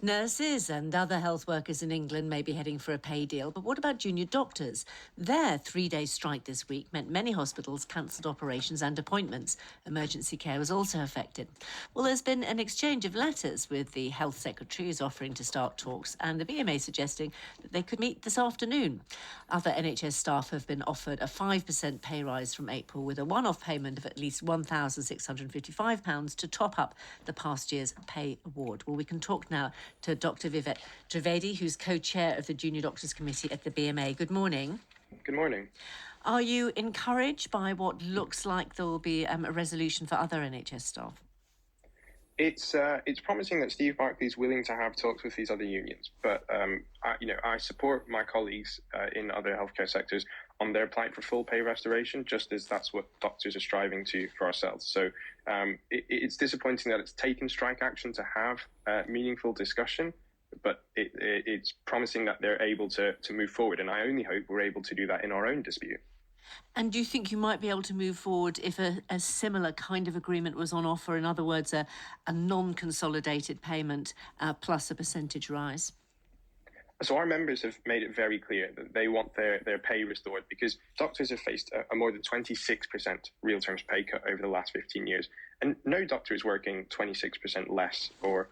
Nurses and other health workers in England may be heading for a pay deal, but what about junior doctors? Their three-day strike this week meant many hospitals cancelled operations and appointments. Emergency care was also affected. Well, there's been an exchange of letters with the health secretary who's offering to start talks and the BMA suggesting that they could meet this afternoon. Other NHS staff have been offered a 5% pay rise from April with a one-off payment of at least £1,655 to top up the past year's pay award. Well, we can talk now to Dr. Vivek Trivedi, who's co-chair of the Junior Doctors Committee at the BMA. Good morning. Good morning. Are you encouraged by what looks like there will be a resolution for other NHS staff? It's promising that Steve Barclay is willing to have talks with these other unions, but I support my colleagues in other healthcare sectors on their plight for full pay restoration, just as that's what doctors are striving to for ourselves. So it's disappointing that it's taken strike action to have meaningful discussion, but it's promising that they're able to move forward, and I only hope we're able to do that in our own dispute. And do you think you might be able to move forward if a similar kind of agreement was on offer? In other words, a non-consolidated payment plus a percentage rise? So our members have made it very clear that they want their pay restored because doctors have faced a more than 26% real terms pay cut over the last 15 years. And no doctor is working 26% less or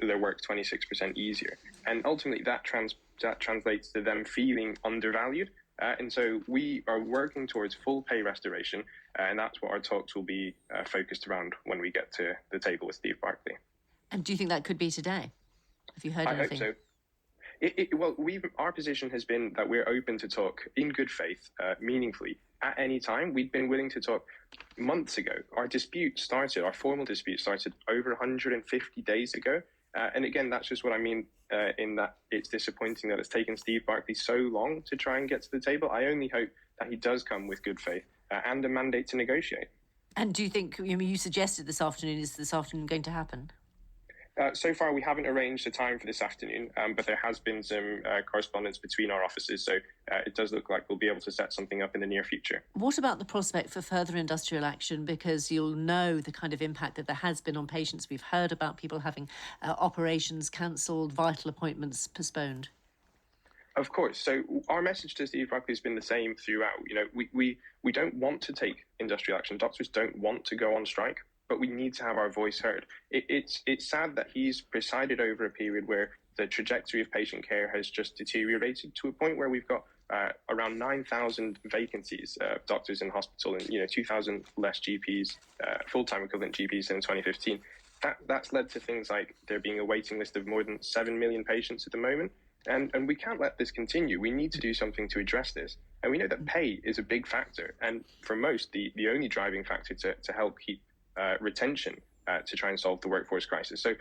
their work 26% easier. And ultimately that translates to them feeling undervalued. And so we are working towards full pay restoration, and that's what our talks will be focused around when we get to the table with Steve Barclay. And do you think that could be today? Have you heard anything? I hope so. Our position has been that we're open to talk in good faith, meaningfully, at any time. We'd been willing to talk months ago. Our formal dispute started over 150 days ago. And again, that's just what I mean in that it's disappointing that it's taken Steve Barclay so long to try and get to the table. I only hope that he does come with good faith and a mandate to negotiate. And do you think, you suggested this afternoon, is this afternoon going to happen? So far, we haven't arranged a time for this afternoon, but there has been some correspondence between our offices, so it does look like we'll be able to set something up in the near future. What about the prospect for further industrial action? Because you'll know the kind of impact that there has been on patients. We've heard about people having operations cancelled, vital appointments postponed. Of course. So our message to Steve Barclay has been the same throughout. We don't want to take industrial action. Doctors don't want to go on strike, but we need to have our voice heard. It's sad that he's presided over a period where the trajectory of patient care has just deteriorated to a point where we've got around 9,000 vacancies of doctors in hospital and 2,000 less GPs, full-time equivalent GPs in 2015. That's led to things like there being a waiting list of more than 7 million patients at the moment. And we can't let this continue. We need to do something to address this. And we know that pay is a big factor. And for most, the only driving factor to help keep retention to try and solve the workforce crisis. So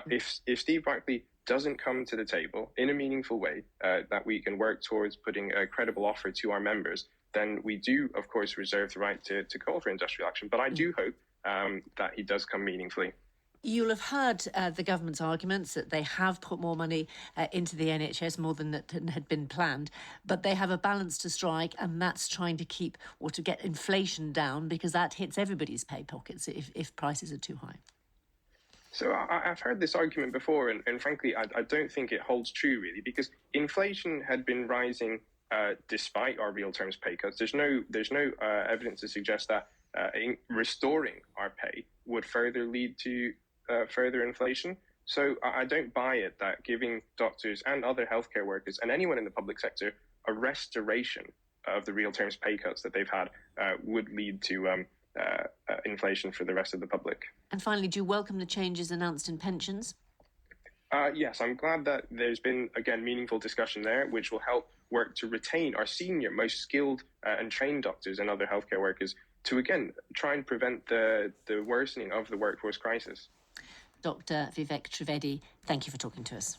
if Steve Barclay doesn't come to the table in a meaningful way that we can work towards putting a credible offer to our members, then we do, of course, reserve the right to call for industrial action. But I do hope that he does come meaningfully. You'll have heard the government's arguments that they have put more money into the NHS, more than that had been planned, but they have a balance to strike, and that's trying to keep or to get inflation down, because that hits everybody's pay pockets if prices are too high. So I've heard this argument before, and frankly, I don't think it holds true, really, because inflation had been rising despite our real terms pay cuts. There's no evidence to suggest that restoring our pay would further lead to further inflation. So I don't buy it that giving doctors and other healthcare workers and anyone in the public sector a restoration of the real terms pay cuts that they've had would lead to inflation for the rest of the public. And finally, do you welcome the changes announced in pensions? Yes, I'm glad that there's been, again, meaningful discussion there, which will help work to retain our senior, most skilled and trained doctors and other healthcare workers to, again, try and prevent the worsening of the workforce crisis. Dr. Vivek Trivedi, thank you for talking to us.